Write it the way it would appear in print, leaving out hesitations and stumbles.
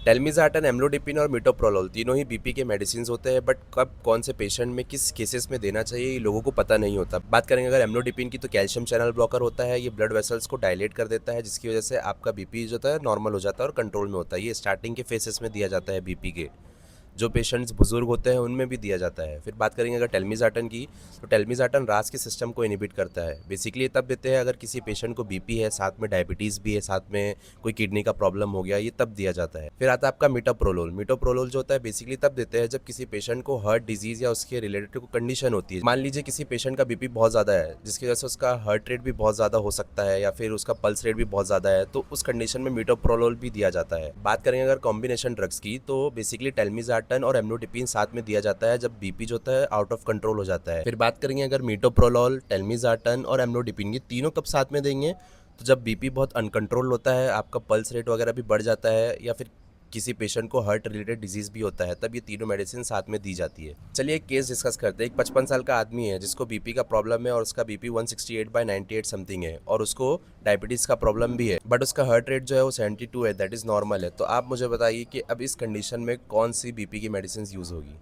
टेलमिज़ार्टन, amlodipine और मिटोप्रोलोल तीनों ही BP के मेडिसिन्स होते हैं, बट कब कौन से पेशेंट में किस केसेस में देना चाहिए ये लोगों को पता नहीं होता। बात करेंगे अगर एम्लोडिपिन की, तो कैल्शियम चैनल ब्लॉकर होता है। ये ब्लड वेसल्स को डायलेट कर देता है, जिसकी वजह से आपका बीपी जो होता है नॉर्मल हो जाता है और कंट्रोल में होता है। ये स्टार्टिंग के फेसेस में दिया जाता है बीपी के। जो पेशेंट्स बुजुर्ग होते हैं उनमें भी दिया जाता है। फिर बात करेंगे अगर टेलमिज़ार्टन की, तो टेलमिज़ार्टन रास के सिस्टम को इनहिबिट करता है। बेसिकली ये तब देते हैं अगर किसी पेशेंट को बीपी है, साथ में डायबिटीज़ भी है, साथ में कोई किडनी का प्रॉब्लम हो गया, ये तब दिया जाता है। फिर आता है आपका मिटोप्रोलोल। मिटोप्रोलोल जो होता है बेसिकली तब देते हैं जब किसी पेशेंट को हार्ट डिजीज़ या उसके रिलेटेड कोई कंडीशन होती है। मान लीजिए किसी पेशेंट का बीपी बहुत ज़्यादा है, जिसकी वजह से उसका हार्ट रेट भी बहुत ज़्यादा हो सकता है, या फिर उसका पल्स रेट भी बहुत ज़्यादा है, तो उस कंडीशन में मिटोप्रोलोल भी दिया जाता है। बात करेंगे अगर कॉम्बिनेशन ड्रग्स की, तो बेसिकली टेलमिज़ार्टन और एम्लोडिपिन साथ में दिया जाता है जब बीपी जो होता है आउट ऑफ कंट्रोल हो जाता है। फिर बात करेंगे अगर मिटोप्रोलोल, टेलमिज़ार्टन और एम्लोडिपिन, ये तीनों कब साथ में देंगे, तो जब बीपी बहुत अनकंट्रोल होता है, आपका पल्स रेट वगैरह भी बढ़ जाता है, या फिर किसी पेशेंट को हार्ट रिलेटेड डिजीज भी होता है, तब ये तीनों मेडिसिन साथ में दी जाती है। चलिए एक केस डिस्कस करते हैं। एक 55 साल का आदमी है जिसको बीपी का प्रॉब्लम है, और उसका बीपी 168/98 समथिंग है, और उसको डायबिटीज़ का प्रॉब्लम भी है, बट उसका हार्ट रेट जो है वो 72 है, दैट इज़ नॉर्मल है। तो आप मुझे बताइए कि अब इस कंडीशन में कौन सी बीपी की मेडिसिन यूज़ होगी।